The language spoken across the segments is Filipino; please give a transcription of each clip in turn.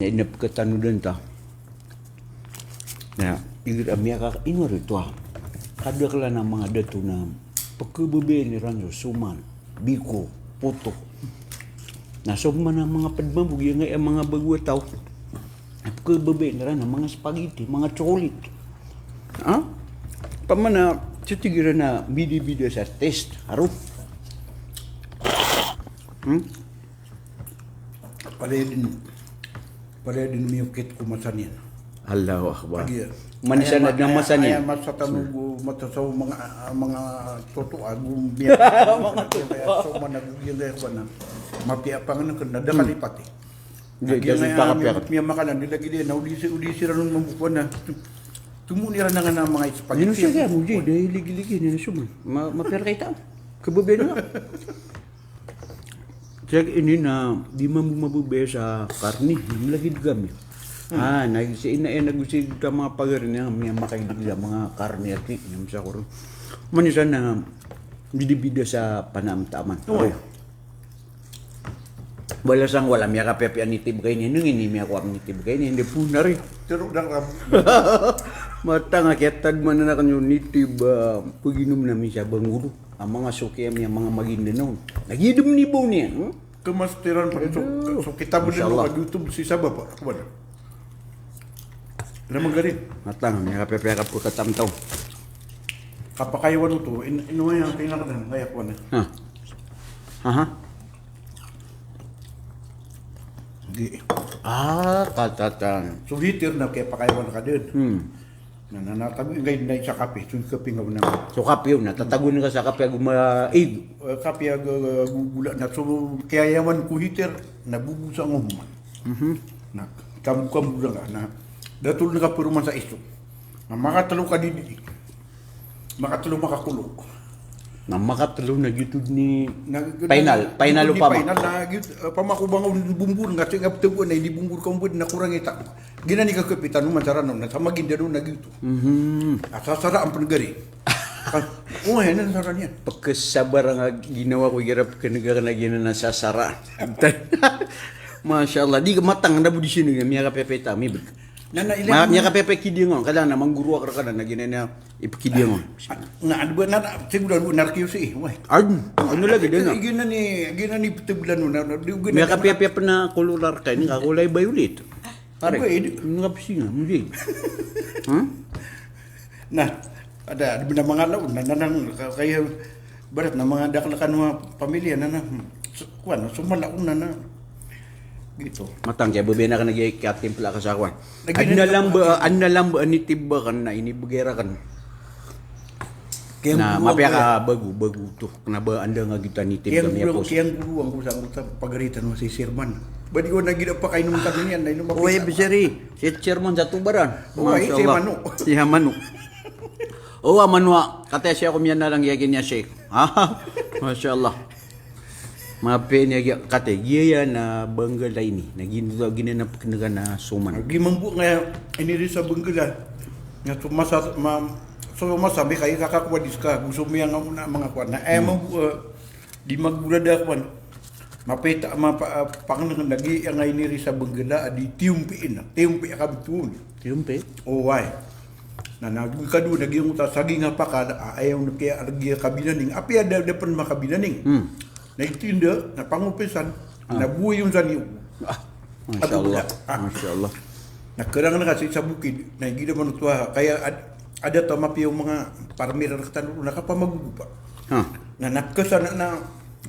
inap ka tanudan ta. Na, igit amya ka inor ito Kada kala ng mga dato na pagkababi ni Ranjo, Suman, Biko, Puto. Nasog man ang mga padmabog, yung nga mga bagwataw. Pagkababi ni Ranjo, mga spaghetti, mga chocolate. Ha? Pamana, titigira na bidi-bidi sa test. Haro. Pareha din miyukit ko masanin. Allahu Akbar. Manisan na ng masanin. Ay, masatanugo, matasaw mga totoa, gumbiya. Mga totoa. So, managugyan gaya ko na. Mapiapangan ng kanda, dakalipat eh. Kasi pakapiak. Miya makalan, nilagi din, naudisi rin ng mabukuan na. Tumunira na nga ng mga spaghetti. Yun siya kaya mo, Jay, dahil ligi-ligi niya na suman. Mapera kayo tao. Kababi na nga. Check ini na di mamabube sa karni, lagi kami. Nagsiin na nagusid ka mga pagarin niya, may makailig mga karni at yung sa kuro. Manisan na bidibida sa panamtaman. Oo. Wala sang wala miya kapepe anitib kayo niya, nung ini miya ko anitib kayo niya, hindi po na rin. Pero darab. Mata nga kiatag man na kanyo nitib, paginom namin sa banguro. Ang mga suki ang mga magindanon. Nagidom ni Bo niya. Kemasteran pa rin. So kita mo din mo YouTube si Saba pa. Kuman. Naman garin. Matang, may kapepeka po katamtaw. Kapakaiwan mo to, inuwa yung pinakadan. Kaya ko na. Ha? Hindi. Katatan. So hitir na kaya pakaiwan ka din. Nanatabi ngayon na sa kape. So kape nga na. So kape yun, natatagun ka sa kape gumaig. Kape gugula na. So kaya yaman ko hitir, nabubusa ang umuman. Na kamu nga na. Datul na ka puruman sa iso. Na makatalo ka din. Makatalo makakulo. Na makatalo na gitod ni final pa ma. Final na pamakubang bumbur nga sa ngaptugo na hindi bumbur ka mbud na kurang ita. Ginani ka kapitan mo mansara na sa maginda do na gito. Asasara ang panagari. Oo, yan ang sara niya. Pagkasabar nga ginawa ko girap ka naganagina na sasara. Masya Allah, di ka matang na budi sino nga miya kapepe tami. Miya kapepe kidingon, kala na mangguru ka na ginana ipikidingon. Nga ano ba na siguro narkiyo si Ano lagi din na? Ginani pitubulan mo na. Miya kapepe pa na kulular ka, ni kakulay violet. Pare, Okay. nga pisinga, muli. Nah, ada mga laon na nanang kaya barat na mga daklakan mga pamilya na kuan sumalaon na gitu. Matang kaya bubena ka nag-iikatim pala ka sa kwan. An na lang ba anitib kan na inibugera kan. Na mapya ka bagu to. Na ba anda nga kita nitib kami apos. Kaya guruang ko sa pagaritan mo si Sirman. Badi ko nagida pa kay nung tanon yan na inom. Oy bisari, si chairman sa tubaran. Oy si Manu. Si Manu. Oh, manwa, kate siya ko miyan na lang yagin niya shake. Masya Allah. Mape niya kate giya na Benggala ini. Naginto ginanap kinaga na suman. Gimambu nga iniri sa Benggala. Nga masabi kay kakakwadis ka. Gusto mo yung mga kwan na di magburada kwan. Mapeta panganang lagi ang iniri sa Benggala di tiumpiin na. Tiumpi ka betul. Tiumpi? Oh why? Na nagkadu naging uta saging pa ka ayaw na kaya alagi kabinaning. Api ada depan makabinaning. Nagtinda, napangupisan, nabuhay yung saniw. Masya Allah. Masya Allah. Nagkarang na kasi sa bukid, nagigida man ito kaya ada tamapi yung mga parmira na katanuro, nakapamagugupa. Na nagkasan na,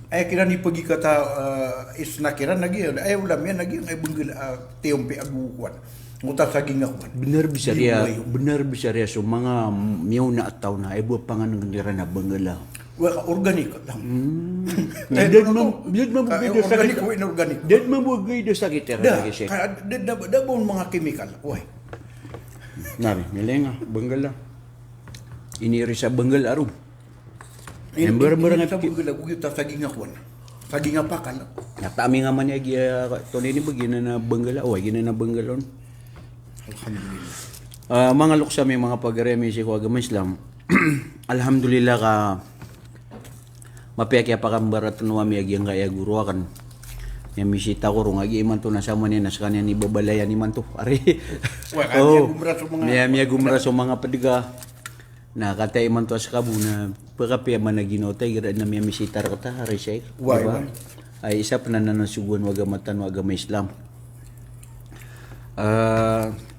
ay kira ni pagi kata is nakira, ay ulam yan, ay bunggil, tiyompi agukuan. Nguta saging ako. Benar bisa ria so mga miyaw na ataw na, ay buwa panganang nira na Benggala. Organik lang. Dead mabugay sa sakit. Organik. Dead mabugay sa sakit. Da ba mga chemical? Uy. Nari, milenga, Benggala. Iniri sa Benggala arum. Embera nga sa Benggala, bugay ta saging ako. Saging apakan. Natami nga man niya, ito nini ba gina na Benggala? O, gina na Benggala. Alhamdulillah. Mga luksa may mga pag-remi si Kuwagam Islam. Alhamdulillah ka mapiyakya pa kang barat nuwa miyag yung kaya guruakan. Yang misita ko rong agi iman to nasama niya nas kanya ni babalayan iman to. Ari. Wah, kanya gumra sa mga Miya gumra sa mga padiga. Na kata iman to sa kabuna. Pagkapi man naginotay gira na miya misitar kata ari siya. Why, Diba? why? Ay isa pa na nanasuguan waga matan waga may Islam.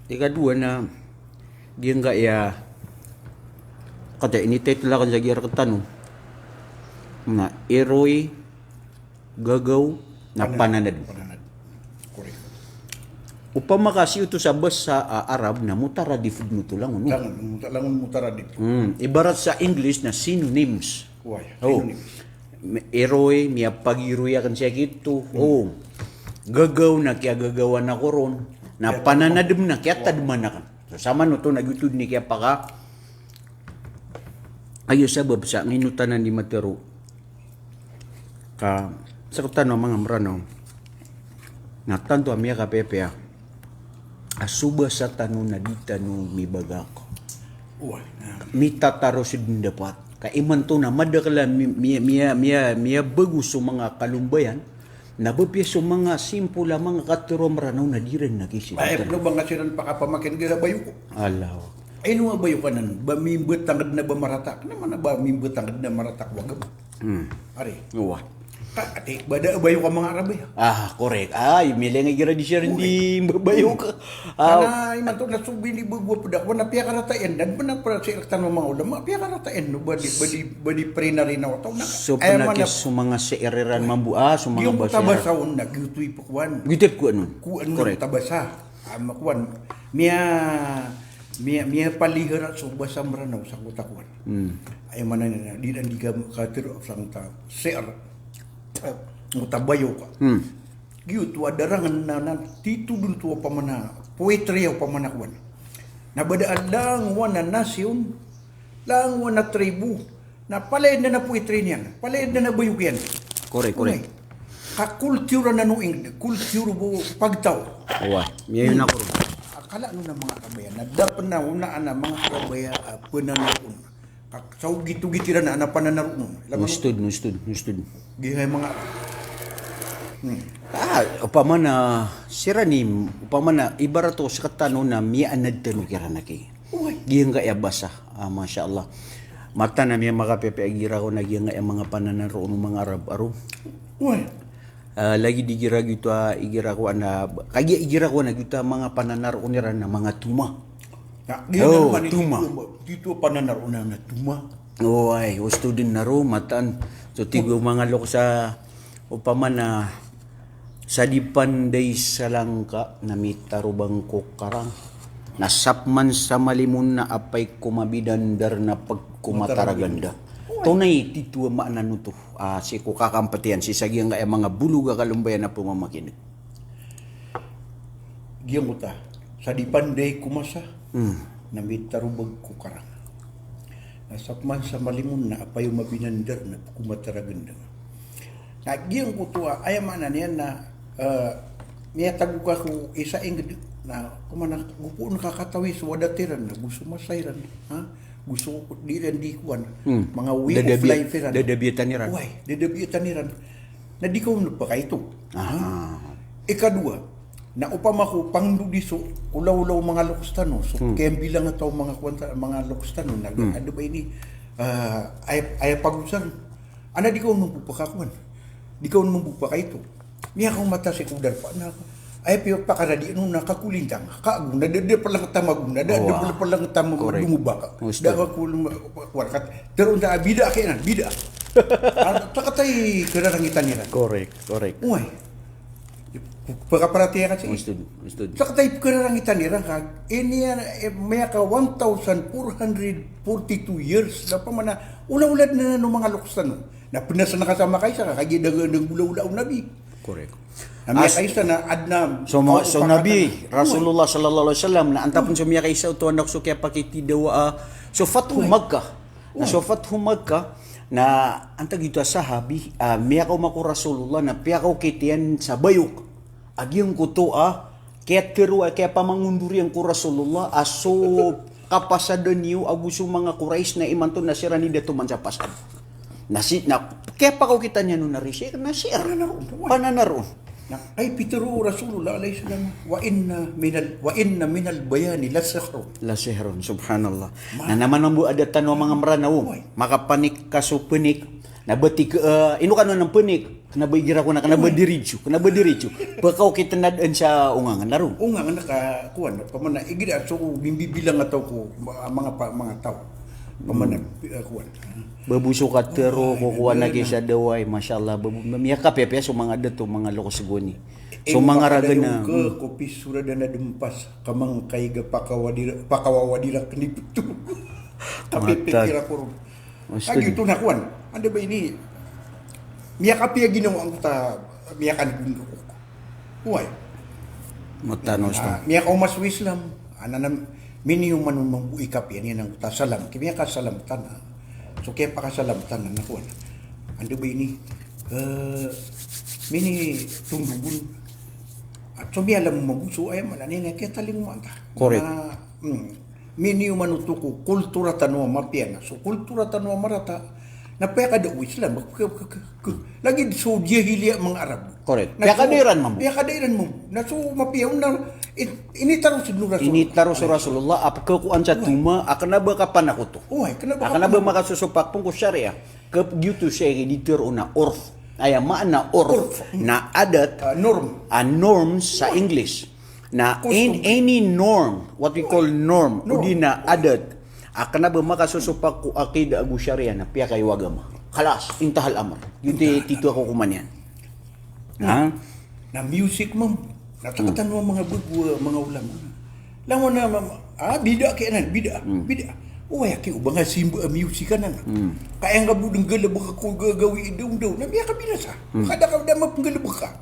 Ikadua na diyan nga ya kata initay tula kan sa gira katano na eroy gagaw na pananad. Correct. Upama kasi ito sa bus sa Arab na mutara di food mo to lang. Ano? Langon mutara dito. Ibarat sa English na synonyms. Why? Oh. Eroy, miya pagiroy akan siya kito. Oh. Gagaw na kaya gagawan na koron. Na pananadem na kaya tadman na kan. So sama no to nagutod ni kaya paka ayo sabab sa nginutanan di matero. Ka sa kutano mga marano. Na tanto amia ka pepe asuba sa tanong na di tanong mibagak. Why? Mitataro si dapat. Kaiman to na madakala miya bagus sa mga kalumbayan na bapya sa mga simpula mga katuro maranaw na di rin nakisip. Ay, ano ba nga silang pakapamakin ka bayo ko? Alaw. Ay, ano nga bayo ka nan? Ba mimbet tangad na ba maratak? Naman na ba mimbet tangad na maratak? Wagam. Ari. Uwa. Ate, bada bayo ka mga Arabay. Correct. Ay, mili nga gira di siya rin di babayo ka. Kana iman to nasubi ni bagwa pudak wana piya karatain dan benar para si rektan mga ulama piya karatain no badi pre na rin ako na So, panakis sa mga seereran mambu, sa mga yung basera. tabasaon na gituy pakwan Gitip ko ano? kuan mo Correct. tabasa makuan miya palihara so basa maranaw sa kutakwan ay manan na di dan diga katiro sang ta ser mutabayo ka gitu adarangan na titudun to pamana poetry o pamanakwan nabadaan lang wana nasyon lang wana tribu na palaid na poetry niyan palaid na bayog yan Correct. kakultura na noong kultura bo pagtaw Uwa. Miya yun ako rin. akala no na mga kabayan na dapat na unaan na mga kabaya pananaron sa gitu-gitiran na pananaron Nustud. gihay mga Upama na siranim, upama na ibarato sa katano na miya anad tano kira na kay. Giyang ka basa, masya Allah. Mata na miya makapepe agira ko na giyang nga mga pananaro ng mga Arab-aro. Lagi digira gitu igira ko na kaya igira ko na gitu mga pananaro nira na mga tuma. Tuma. Dito pananaron na tuma. Ay, gusto din naro matan. So tigo mga lok sa upama na sa dipanday sa langka na mitarubang ko karang nasapman sa malimun na apay kumabidandar na pagkumataraganda. Tunay tito maanan to. Si ko kakampatian si sagyang nga mga buluga kalumbayan na pumamakinig. Giyang mo ta. Sa dipanday kumasa na mitarubang ko karang. Nasapman sa malimun na apay mabinandar na pagkumataraganda. Nagyang ko to ay manan yan na miya taguka ko isa ingrid na kumana gupo nakakatawis wadatiran na gusto masayran gusto ko di rin di kuan mga way of life ran Dadabitan niran. dadabitan niran na di ko pa kay ito ikadua na upama ko pangdudiso ulaw-ulaw mga lokustano so kaya bilang ataw mga kwanta mga lokustano na ano ba ini ay pagusan ana di ko nung pupakakuan di ko nung pupaka ito niya akong mata si kudar pa na ay piyo pa karadi nung nakakulintang kaaguna dada palang tamaguna dada palang tamag lumubaka dada ko warkat pero unta bida kainan bida takatay kararangitan nila Correct. uy pagkaparati kasi Ustud. takatay kararangitan nila kag ini may ka 1442 years na pa man ula-ulad na ng mga luksan na pinasa nakasama kay sa kagidagan ng ula-ulaw nabi. Correct. Namya kaysa na adnam. So Nabi Rasulullah sallallahu alaihi wasallam na antapon sa miya kaysa utuan na so kaya pakiti dawa so Fathu Makkah. Na so Fathu Makkah na antag ito sahabi miya ko mako Rasulullah na piya ko kitian sa bayok. Agyang ko to kaya tiro kaya pamangunduri ang ko Rasulullah aso kapasada niyo aguso mga Quraysh na imanto na sira ni dato man sa pasad. Kaya pa ko kita niya nung narisik, nasir, pananaroon. Ay pitero Rasulullah alaihi salam wa inna minal bayani lasahru. La sihron, subhanallah. Na naman ang ada tanong mga maranaw, makapanik kasupunik, nabati ino ka ng panik, kanabagira ko na kanabadiritsu. Pagkaw kita nadaan sa ungangan laro. Ungangan nakakuan pamana igida so bimbibilang ataw ko mga tao. Pamana kuan. Babuso ka tero kukuha na sa daway, masyaallah. Miyakap ya so mga dato mga lokosgoni. So mga raga na kopi surada na dumpas kamang kay pakawawadira kaniputo. Tapi pikir ako. Agi ito na kuan. Anda ba ini? Miyakap ya ginawa ang ta miyakan ko. Uy. Matanos to. Miyak mas Islam. Ananam minimum manumang ikap yan ang ta salam. Kimya ka salam tan. So kaya pakasalamtan na nakuha na. Ando ba ini? Mini tungdugun. At so biya alam mo mabuso ay mananina kaya taling mo anta. Correct. Mini yung manutuko kultura tanwa mapiana. So kultura tanwa marata na paya kada Islam. Lagi so dia hilia mga Arab. Correct. Paya kadairan mo. Paya kadairan mo. Na so mapiyaw na ini taruh Rasulullah. Ini taruh Rasulullah apa kuan sa tuma akan na ba kapan ako to? Uy, akan na ba makasusupak pong ko syariah? Kap gitu siya dito una urf. Ay maana urf na adat norms sa English. Na in any norm, what we call norm, udi na adat, akan na ba makasusupak ko akida agu syariah na piya kay wagama. Kalas, intahal amar. Yung tito ako kumanyan. Ha? Na music mo. Natakatan mo mga mga ulama. Langon na bida kaya na bida. Uy aki ubang simba music na. Kaya nga budeng galabak ko gagawi daw na biya ka binasa. Kada ka dama panggalabak ka.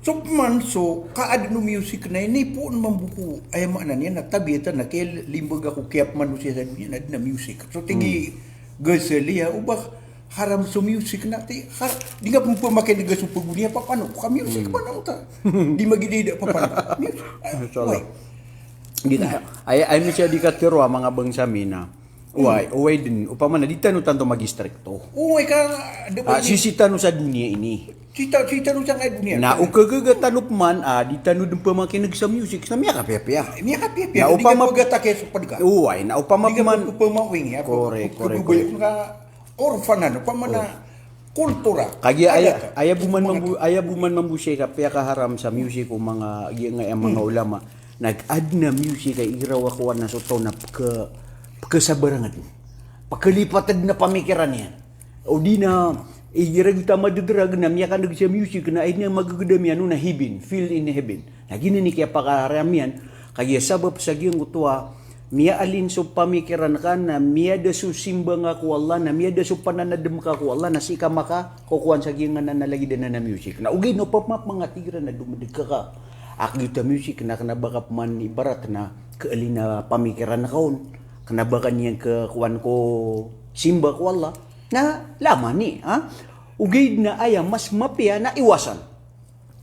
So kaad no music na ini po mambuku ay maanan yan natabieta na kay limbag ako kaya manusia sa na music. So tigi gaselia ubak haram so music natin. Di nga pong pamakin na gaso pagunia pa paano? Ka music pa na ta. Di magidida pa paano? Music. Ay siya di katero mga bangsa mina. Uway din. Upama na di tanong tanto magistrikto. Uway ka. Sisita no sa dunia ini. Sita no sa dunia. Na ukagagatanup man, di tanong din pamakin sa music. Sa miya kapya-pya. Miya kapya-pya. Na upama gatake sa padga. Uway. Na upama man. Di ka pamawing. Correct. Orfanan pamana kultura kaya aya buman mambusi ka paya kaharam sa music o mga mga ulama nag-add na music kay iraw ako na soto na pagkasabarangan pagkalipatad na pamikiran niya o di na igira kita madudrag na miya ka sa music na ay na magagadam yan na heaven feel in heaven na ginani kaya pakaharam yan kaya sabab sa giyang utwa miya alin so pamikiran ka na miya da so simba nga ko Allah na miya da so pananadam ka ko Allah na sika maka kukuan sa gingan na nalagi na music na ugay no papmap mga tigra na dumadig ka akita music na kanabaka man ibarat na kaalin na pamikiran na kaon kanabakan niya ka kuan ko simba ko Allah na laman ni ugay na aya mas mapia na iwasan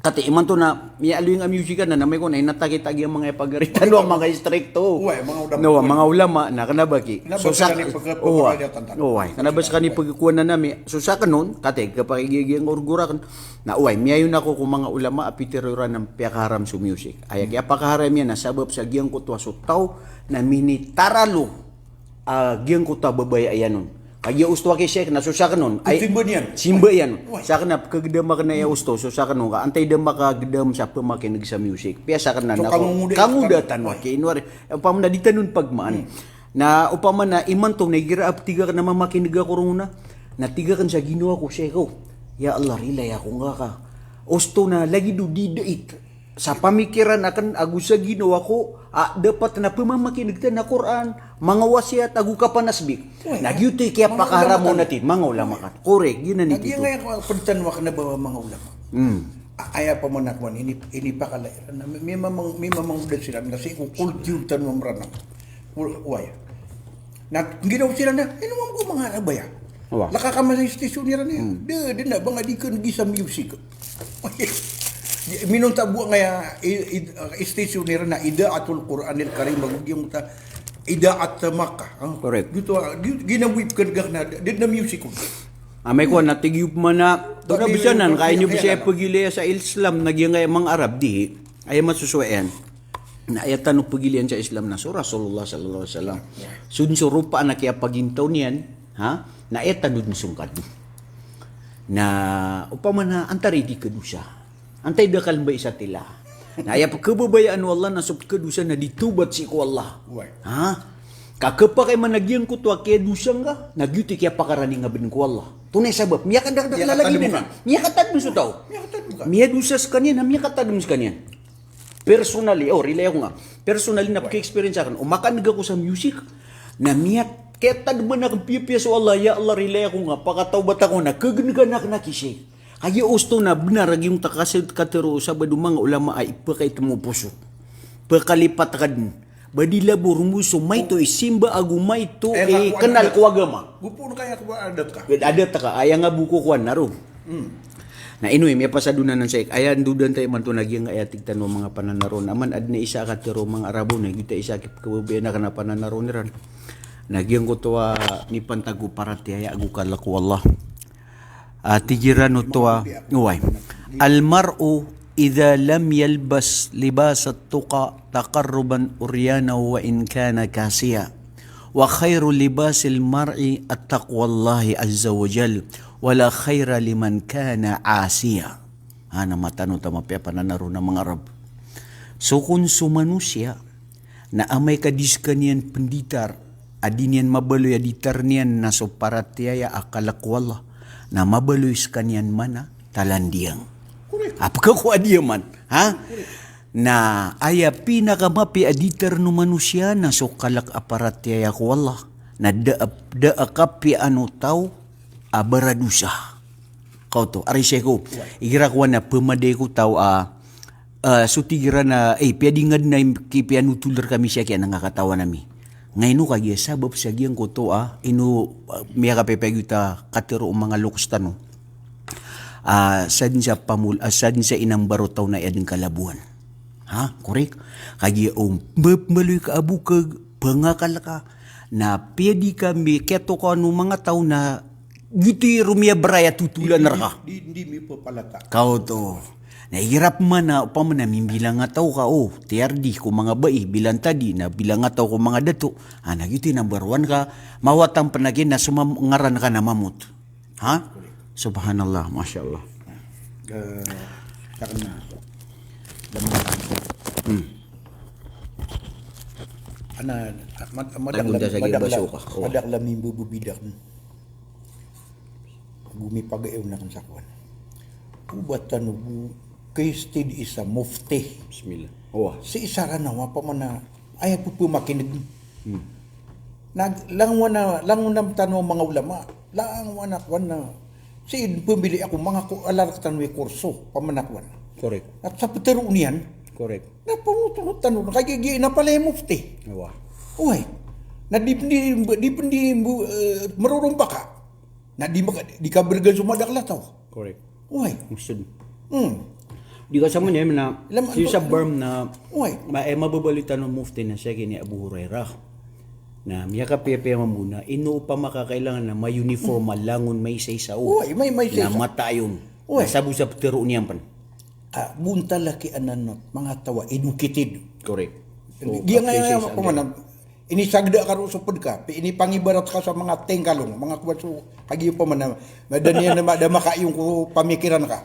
kati iman to na mialo yung music na may ko na inatakitagi ang mga ipagaritan ang mga stricto. Uy, mga ulama na kanabaki. So sa kanabas kani pagkuan na nami. So sa kanon kati kapag igiging urgura kan na uy miayo na ko kung mga ulama apitiruran ng piyakaram sa music. Ay kaya pakaharam yan na sabab sa giyang kutwa so taw na minitaralo giyang kutwa babay ayanon. Kaya usto kay Sheikh na so sa kanon ay simba yan sa kana kagdama kana ya usto so sa kanon ka antay dama ka gdam sa pamakinig sa music piya sa kana nako kamudatan wa kay inwari upama na ditanon pagmaan na upama na iman tong nagira tiga ka na mamakinig ako runa na tiga kan sa Ginoo ko Sheikh ya Allah rilay ako nga ka usto na lagi do didait sa pamikiran akan agu sa Ginoo ako dapat na pamamakinig ta na Quran mga wasiat agu ka panasbik nagyutoy kaya pakaharam mo natin mga ulama ka correct yun na nito nagyan nga pagtan wa na ba mga ulama aya pa man nakwan ini pakalairan na may mamang udan sila kasi kung kulture tan mo marana uway na ginaw sila na mo ko mga abaya laka ka man sa station nila niya de na bang adi ka nagisa music minun tabu nga station nila na idaatul Quranil Karim yung ta idaat Makkah correct gitu ginawip kan na did na music Amay ko natigip man na ito na bisanan kaya nyo bisaya pagiliya sa Islam nagyang nga mga Arab di ay masusuwayan na ayatan no pagilian sa Islam na so Rasulullah sallallahu alaihi wasallam sunsuro pa na kaya pagintaw niyan ha na ayatan dun sungkad na upama na antari di kedusa antay dakal ba isa tila na aya pagkababayaan wallah na sub kedusa na ditubat si ko Allah ha kakapa kay managyang ko to kaya dusang ka nagyuti kaya pakarani nga bin ko Allah tunay sabab miya ka lalagi na miya katad mo sa tao miya dusas kanyan miya katad mo sa kanyan personally relay ako nga personally na pagka-experience akin umakan ko sa music na miya ketad ba na kapipiya sa Allah ya Allah relay ako nga pakatawbat ako na kagananak na kisay kaya usto na benar yung takasid katero sa badumang ulama ay ipakay mo puso pakalipat kad badila burumuso may to isimba agumay to kenal ko agama gupo na kaya ko adat ka adat ka aya nga buko kuan naro na inuy may pasaduna ng saik ayan dudan tayo man to nagyang ayatig tanong mga pananaro naman ad na isa ka tiro mga Arabo na kita isa kip kababayan na kana pananaro ni ran nagyang ko to ni pantago para tiaya agu kalaku Allah tigiran to uway almar'u إذا لم يلبس لباس التقى تقربا أريانا وإن كان كاسيا وخير لباس المرء التقوى الله عز وجل ولا خير لمن كان عاسيا أنا ما تنو تما بيapa nanaro na mga Arab so kung sumanusia na amay kadiskanian penditar adinian mabaloy aditar niyan na so paratiaya akalakwala na mabaloy skanian mana talandiang apakah ko dia man ha na aya pinakamapi aditer no manusia na so kalak aparat ya ko Allah na da kapi anu tau abaradusa kau to ari seko igira ko na pemade ko tau sutigira na piadingad na kipian utuler kami siya kaya nangakatawa nami ngayon kaya sabab sa giyang ko to inu miya kapepegyuta katero mga lokstano sadin sa sadin sa inang barotaw na edeng kalabuan. Ha? Korek? Kaya maluy ka abu ka pangakal ka na pwede kami keto ka no mga tao na giti rumia beraya tutulan na ka. Di mi papalata. Kau to. Nahirap man na upaman na bilang nga tao ka TRD ko mga bai bilang tadi na bilang nga tao ko mga dato. Nagiti number 1 ka mawatang panagin na sumangaran ka na mamut. Ha? Subhanallah, Masya Allah. Karena madak lami bubidak bumi pagaew na kan sakwan. Ubatan bu kaistid isa mufti. Bismillah. Si isara na wa pa man ay pupumakinig. Langwan na tanong mga ulama. Langwan na si pembili ako mga alaratan may kurso pamanakwan. Correct. At sa petero niyan, correct. Na pamututan no kay na pala mufti. Wah. Uy. Na di marurumpa ka. Na di ka bergan sumadak lataw. Correct. Uy. Maksud. Di ka sama niya na si sa berm na mababalitan ng mufti na siya kini Abu Hurairah. Na miya ka pepe mamuna ino pa makakailangan na may uniform malangon may say-sao may na matayon nasabu sa petero niyan pan bunta laki ananot mga tawa educated correct dia nga pamanan ini sagda karo supod ka ini pangibarat ka sa mga tengkalong mga kuwaso kagi pa man madanian na makayong ko pamikiran ka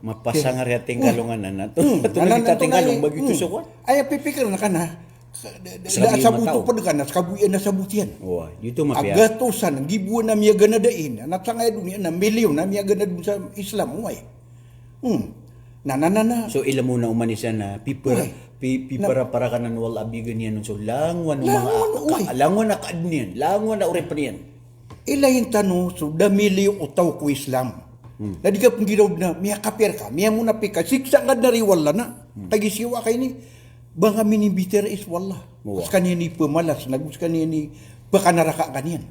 mapasangar ya tengkalongan na to kita tengkalong bagito so ko ay pipikir na kana sa buto pa ka na sa kabuyan na sa butian. Dito mapia. Agatosan, gibuan na miya ganadain. At sa ngayon dunia na milyon na miya ganad sa Islam. Na. So ilam mo na umanisan na pipara para ka nan wal abigan yan. So langwan na kaad niyan. Langwan na uripan niyan. Ilayin tanong, so damili yung utaw ko Islam. Na di ka pong ginaw na miya kapir ka. Miya mo na pika. Siksangad na riwala na. Tagisiwa kayo ni. Banga minibiter is wallah. Mas kanya ni pemalas, nagus kanya ni pakanaraka kanyan.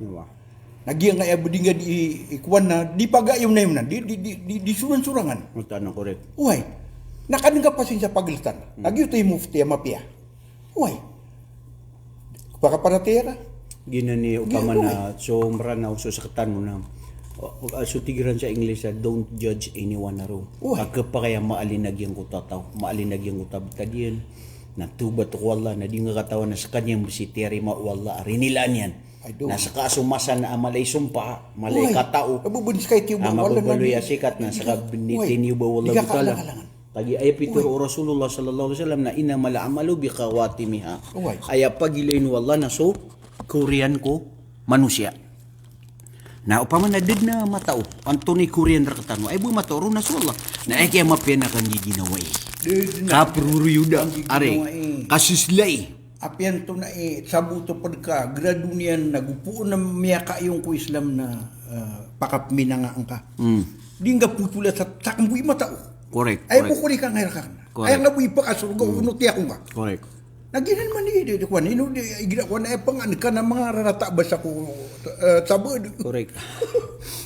Nagyang kaya budinga di ikuan na di pagayom na yun na di suran-surangan. Tanong correct. Uy, nakanang pasin sa pagilitan. Nagyo tayo mufti mapia. Uy, pakaparatera. Ginani upama na so marana uso sa katan mo na So tigiran sa English, don't judge anyone na ro. Uy. Agka pa kaya maalinag yung kutataw, maalinag yung kutabta diyan. Natubat ko wala na di nga katawan na sa kanyang busiteri mawala rinilan yan. Nasa kasumasan na amalay sumpa, malay katao. Abubunis kayo tiyo ba? Mababaluya sikat na sa kabinitin yung ba wala butala. Tagi ay pituro Rasulullah sallallahu alaihi wasallam na ina mala amalu bi khawatimiha. Ay pagilain wala na so Korean ko manusia. Na upaman na did na matao. Antony Korean rakatano ay bu matoro na so Allah. Na ay kaya mapena kan giginaway. Kapruruyuda are kasislay. Apian to na sabuto pod ka gradunian nagupuo na miyaka yung ko Islam na pakapmina nga angka. Di nga putula sa takambui matao. Correct. Ay po kuri ka ngayon ka. Ay ang nabui pa kasurga unot tiya ko nga. Correct. Naginan man di kwan ino di igina kwan ay pang ka na mga rarata basa ko sabod. Correct.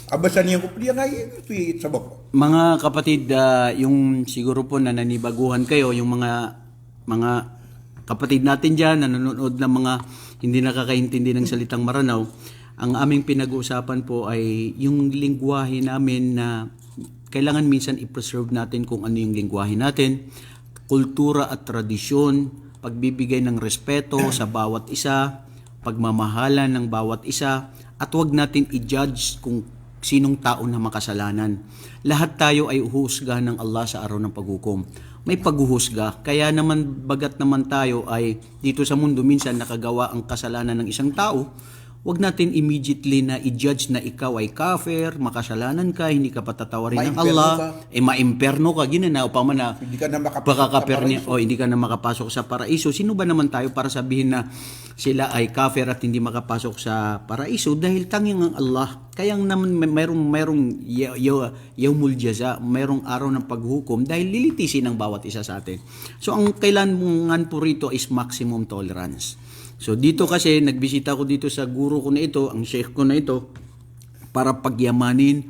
Abasan niya ko pili nga ito sabak. Mga kapatid, yung siguro po na nanibaguhan kayo, yung mga kapatid natin dyan, na nanonood ng mga hindi nakakaintindi ng salitang Maranao, ang aming pinag-uusapan po ay yung lingwahe namin na kailangan minsan i-preserve natin kung ano yung lingwahe natin, kultura at tradisyon, pagbibigay ng respeto sa bawat isa, pagmamahalan ng bawat isa, at huwag natin i-judge kung sinong tao na makasalanan. Lahat tayo ay uhusga ng Allah sa araw ng paghukom. May paghuhusga. Kaya naman bagat naman tayo ay dito sa mundo minsan nakagawa ang kasalanan ng isang tao, huwag natin immediately na i-judge na ikaw ay kafir, makasalanan ka, hindi ka patatawarin ng Allah, maimperno ka, ginanaw pa man na hindi ka na hindi ka na makapasok sa paraiso. Sino ba naman tayo para sabihin na sila ay kafir at hindi makapasok sa paraiso dahil tanging ang Allah. Kaya naman mayroong yawmul jaza, mayroong araw ng paghukom dahil lilitisin ng bawat isa sa atin. So ang kailangan po rito is maximum tolerance. So dito kasi nagbisita ko dito sa guro ko na ito, ang sheikh ko na ito, para pagyamanin,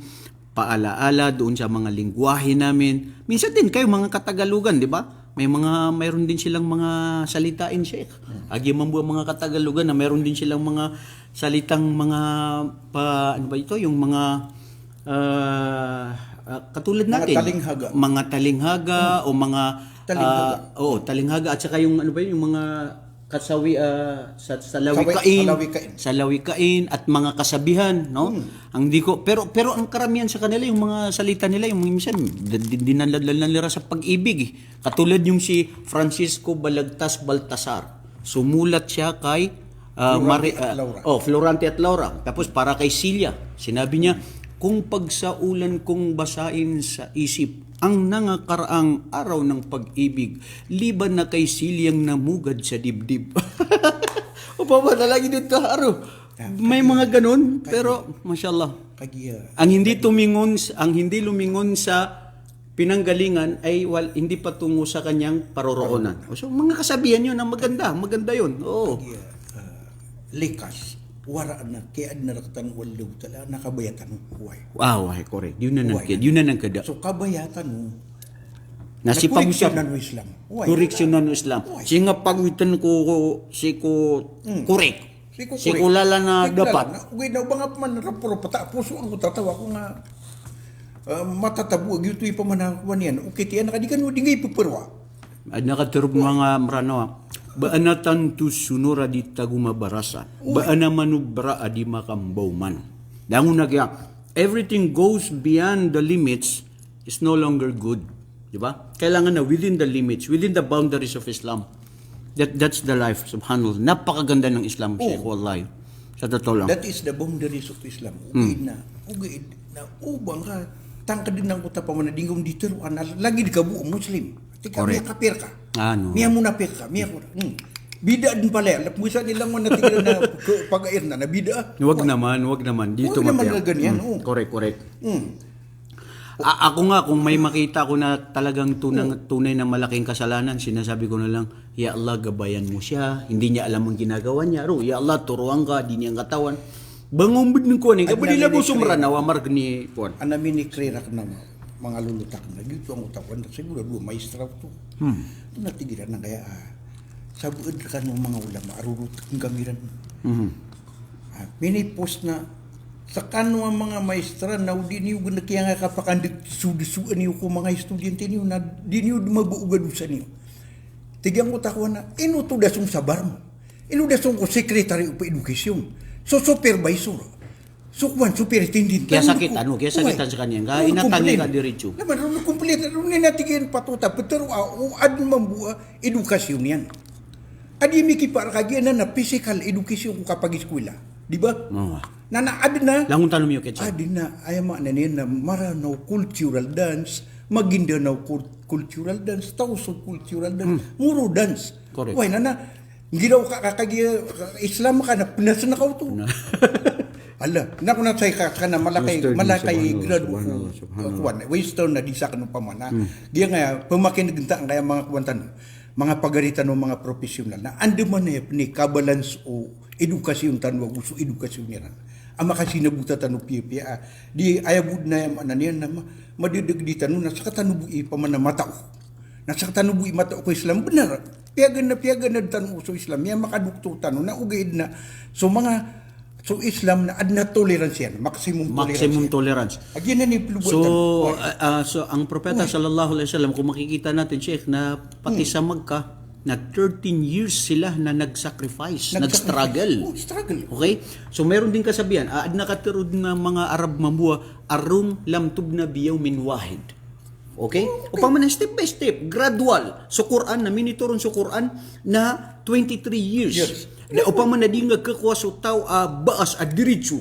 paalaala doon sa mga lingwahe namin. Minsan din kayo mga Katagalugan, di ba? Mayroon din silang mga salitain, sheikh. Agyaman mo mga Katagalugan na mayroon din silang mga salitang mga ano ba ito, yung mga katulad natin. Mga talinghaga o mga talinghaga at saka yung ano ba yung mga kasawi sa lawikain at mga kasabihan, no? Ang di ko pero ang karamihan sa kanila yung mga salita nila yung minsan dinadala sa pag-ibig. Katulad yung si Francisco Balagtas Baltasar. Sumulat siya kay Florante at Laura. Tapos para kay Celia, sinabi niya, kung pagsaulan kong basain sa isip ang nangakaraang araw ng pag-ibig, liban na kay Silyang namugad sa dibdib. O pa na lagi dito araw. May mga ganun, pero mashallah. Ang hindi lumingon sa pinanggalingan ay hindi patungo sa kanyang paroroonan. So mga kasabihan yun na maganda yun. Oo. Likas. Wara na kaya na rakatan walaw tala nakabayatan huway. Wow, correct. Yun na nang kada. So kabayatan mo. Nasi pagusap ng Islam. Koreksyon ng Islam. Singa pagitan ko correct. Si kulala na dapat. Uy na bang man raporo pata puso ang tatawa ko nga matatabu gitu ipamanakuan yan. Okay tiyan nakadikan mo dingay pupurwa. Ad nakaturog mga marano. Baanatan tu sunura di tagumabarasa. Baana manubra adi makambaw man. Dangun na kaya, everything goes beyond the limits is no longer good. Diba? Kailangan na within the limits, within the boundaries of Islam. That's the life, subhanallah. Napakaganda ng Islam, Sheikh, wallahi. Sa totoo lang. That is the boundaries of Islam. Ugay na ubang ka, tangka din ng kuta pa man na dingong dito, lagi di ka buo Muslim. Tika, miya kapir ka. Miya muna pir ka. Miya muna. Bida din pala. Lapusan nilang mo natigil na pag-air na bida. Huwag naman. Dito huwag naman na ganyan. Correct. Ako nga, kung may makita ko na talagang tunay na malaking kasalanan, sinasabi ko na lang, Ya Allah, gabayan mo siya. Hindi niya alam ang ginagawa niya. Ya Allah, turuan ka. Di niya ang katawan. Bangumbid ng kuwanin. Kapag nila mo sumranawa, marg ni kuwan. Anamin ni Krirak na mga lulutak na dito ang utawan siguro maestra to. Natigiran na kaya sabuod ka ng mga ulama arurutak ng gamiran. Mini post na sa kano ang mga maestra na di niyo kaya nga kapakandit sudusuan niyo ko mga estudyante niyo na di niyo mabuugadusan niyo. Tigang ko takwa na, inutudas yung sabar mo. Inutudas ko secretary of education. So supervisor. So kwan, superintendent. Kaya sakit, kaya sakitan sa kanya. Kaya inatangi ka diretso. Naman, kumpleto, natigyan patuta, pero ad mambuha, edukasyon yan. Adi mikipar kagyan na physical education ko kapag eskwela. Di ba? Ad na. Langon tanong mo ketsa. Adi na, ayama na niya na maranaw cultural dance, Maguindanao cultural dance, Tausug cultural dance, Muro dance. Correct. Why na, ginaw ka Islam ka na, pinasa na ka ito. Ala, naku na say ka na malakay grado Western na di sa kanong pamana. Diya nga, pamakinagta kaya mga kuwantan, mga pagaritan ng mga profesional na ando man ni kabalans o edukasyon tanwa gusto edukasyon niya. Ang makasinabuta tanong piya di ayabud na yung ananiyan na madidig di tanong na sa katanubu'i pa man na matao. Nasa katanubu'i matao ko Islam, benar. Piyagan na tanong so Islam, yan makadukto tanong na ugaid na. So Islam na ad na tolerance yan, maximum tolerance. Agyan na ni So ang propeta sallallahu alaihi wasallam, kung makikita natin Sheikh na pati sa Makkah na 13 years sila na nag-sacrifice, nag-struggle. Struggle. Okay? So meron din kasabihan, ad nakatirod ng mga Arab mambuha, arum lam tubna biyaw min wahid. Okay? Upang man step by step, gradual. So Quran na minituron sa Quran na 23 years. Yes. Na upang man nading nagkakwaso tao baas a diritsu.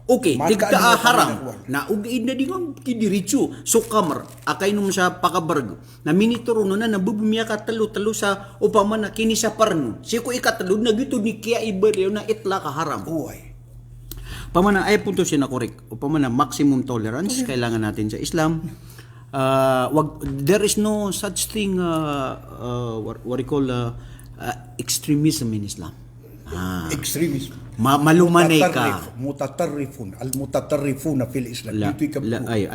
Okay, tigta haram. Na ugaid na dingang kidiritsu. So kamar, akay nung sa pakabarg. Na minituro na nabubumiya ka talo-talo sa upang man na kini sa parno. Siya ko ikatalo na gito ni kaya ibaryo na itla ka haram. Uy. Pamana ay punto siya na correct. Upang man na maximum tolerance kailangan natin sa Islam. There is no such thing what we call extremism in Islam. Extremism. Malumanay ka. Mutatarrifuna fil Islam.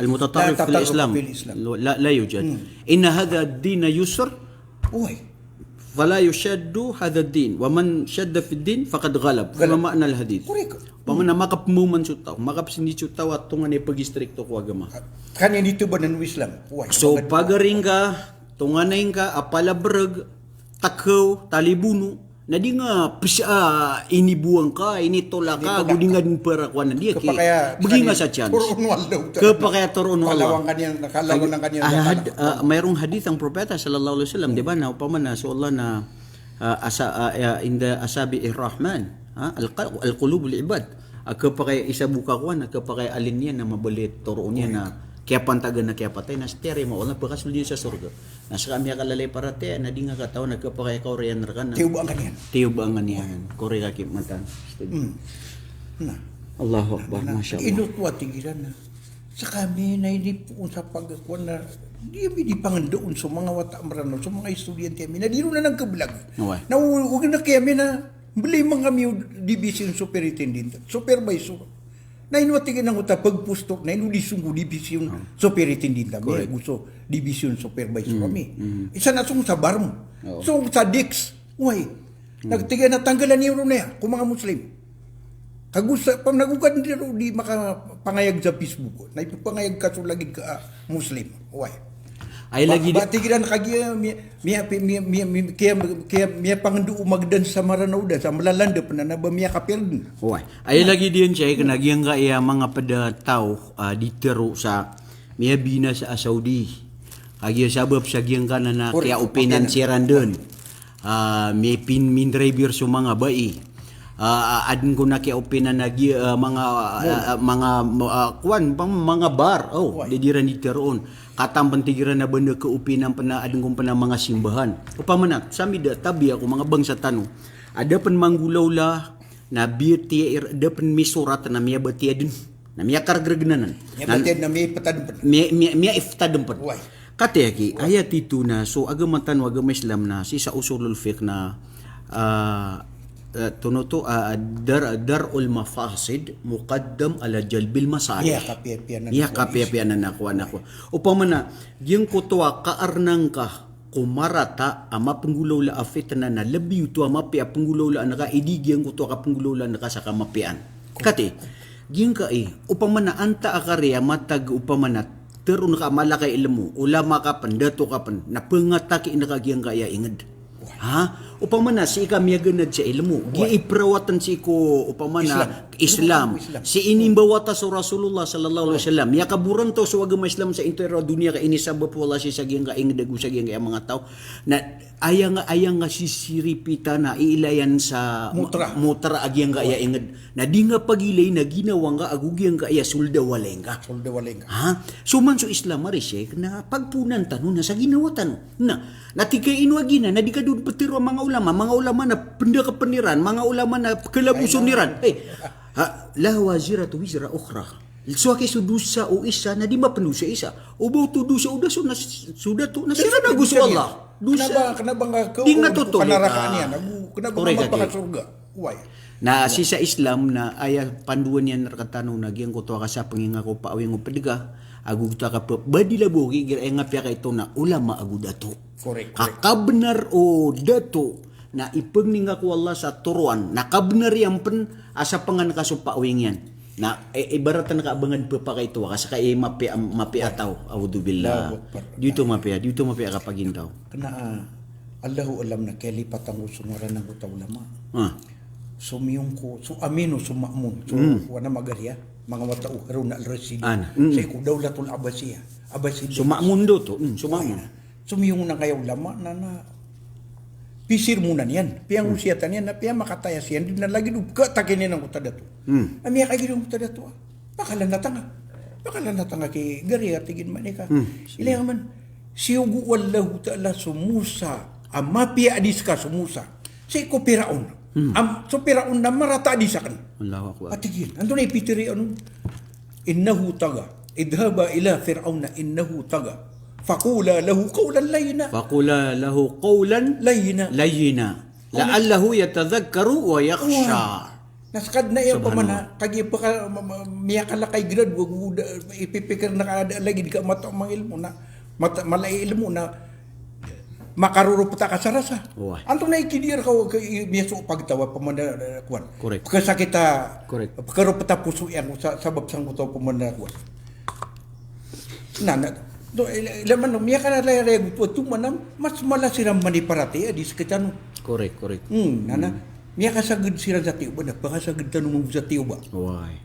Al-mutatarrif fil Islam. La yujad. Inna hadha ad-din yusr. Uy. Fala yushaddu hadha ad-din. Wa man shadda fi ad-din faqad ghalab. Kama ma'na al-hadith. Correct. Pamana makapmuman sutaw. Makapsindi sutaw at tungan ay pag-istrikto ko agama. Kanya dito ba ng Islam? Uy. So pagaring ka, tunganay ka, apalabrag, takhaw, talibuno, na di nga inibuang ka, initola ka, gudi nga din para kwa na di ki. Bagi nga sa chance. Kapakaya turon wala. Nakalawan ng kanya. Mayroong hadith ang propeta sallallahu alaihi wasallam, di ba? Na upama na so Allah na in the asabi ar-Rahman, al-qulub al-ibad. Kapakaya isa buka kwa na kapakaya alin niya na mabalit turon niya na kaya pantagan na kaya patay na stere mo na pagkasul niya sa surga. Nasa kami akalalay parate na di nga kataw nagkapakay ka oriyan rakan. Tiyubangan yan. Kore ka kimatan. Allahu Akbar, masya Allah. Inutwa tigilan na. Sa kami na hindi po sa pagkakuan na di pangandoon sa mga watamrano, sa mga estudyante kami na di na nagkablag. Na huwag na kaya na bali mga kami division superintendent, supervisor. Na inuwatigin ng uta pagpustok na inudisong ko division superintendent kami. Gusto division supervisor kami. Isa na sa bar mo. So sa Dix, nagtigan na tanggalan niyo na yan, kung mga Muslim. Kagusta, pag nagugad nila di makapangayag sa Facebook, na ipapangayag ka sa lagid ka Muslim. Ay lagi tigilan kagya miya pangandu magdan sa Maranao da sa malalanda pa na ba miya kapirden. Ay lagi diyan siya kanagyan ka iya mga padataw ditero sa miya bina sa Saudi. Kagya sabab sa giyang ka na kaya upinan siran doon. May min driver sa mga bai. Adin ko na kaya upinan na mga bar. Didiran diteroon. Katang pantigiran na benda keupinan pana ading kong pana mga simbahan. Upamanak, sami da tabi ako mga bangsa tanong. Ada pan manggulaw la na beauty ada pan misurat na miya batia din. Na miya kargragnanan. Miya batia na miya patadempan. Miya iftadempan. Kateki ayat itu na so agama tanwa agama Islam na si sa usulul fiqh na tunuto darul mafasid muqaddam ala jalbil masalih. Iya kapiapianan ako. Upama na yung kutwa kaarnang ka kumarata ama penggulaw la afitna na lebih tu ama pia penggulaw la naka idig yung kutwa ka penggulaw la naka sa kamapian. Kati Giyang upamana anta akarya matag upamana terun ka malakay ilmu, ulama ka pan, dato ka pan, napangataki na kagiyang kaya ingad. Ha? Upamana si ika miyaganad sa ilmu, giiprawatan si ko upamana Islam. Si inimbawata sa Rasulullah sallallahu alaihi wasallam. Ya kaburan to sa agama Islam sa entire dunia ka ini sabab wala si sagiyang kaingad ag sa giyang mga tao na ayang nga sisiripita na iilayan sa mutra agyang kaya ingad na di nga pagilay na ginawa nga agugyang kaya sulda walenga. Ha? Suman so Islam marisek na pagpunan tano na sa ginawa tano na natikay inwagina na di ka doon patiro mga ulama na penda kapaniran, mga ulama na kalabuson niran. La waziratu wizra ukhra. So kay sudusa o isa na di mapanusa isa. Ubaw to dusa o daso na suda to na sira na gusto Allah. Dusa. Kenapa nga Di nga tutuloy. Panarakaan yan. Kenapa nga mapakasurga? Why? Na si sa Islam na aya panduan yan nakatano na giyang ko to ka sa panginga ko paawing mo pediga. Agud ta ka badila bugi gira nga pya kay to na ulama agud dato. Correct. Kakabnar o dato na ipagninga ko Allah sa turuan. Nakabnar yang pen asa pangan kasupawing yan. Na ibaratan ka abangan pa kay tuwa kasi kay mapi ataw auzubillah dito mapi kapag intaw kana Allahu alam na kelipat ang usungaran ng ulama sumiyong ko so amino sumamun so wana magarya mga watao karon na al-rasid sa ko dawlatul abbasiyya sumamun do to sumamun sumiyong na kayo ulama na pisir muna niyan. Piyang usiatan niyan na piyang makatayas yan. Di na lagi ka takinin ng kutada to. Amiya kay ginong kutada to. Bakalan na tanga kay gari at tigin man ka. Ilang man, siyugu wallahu ta'ala sumusa. Amapia adis ka sumusa. Say ko piraon. So piraon na marata adis akan. Allahu akbar. Patigin. Ando na ipitiri ano? Innahu taga. Idhaba ila fir'auna innahu taga. Fakula lahu qawlan layyina. La'allahu yatadhakkaru wa yakhsha. Naskad na yung pamana kagi pa miya kalakay grad wag ipipikir na kada lagi di ka mata mang ilmu na malay ilmu na makarurup ta ka sarasa. Anto na ikidir ka miya so pagtawa pamana kwan. Pagkasakita pagkarup ta puso yang sabab sang uto pamana kwan. Do laman miya kana reg tu manam mas mala siram maniparati adis ketanu. Correct. Nana miya kasagud sira sa tiyo ba na pakasagud tanu mo sa tiyo ba. Why?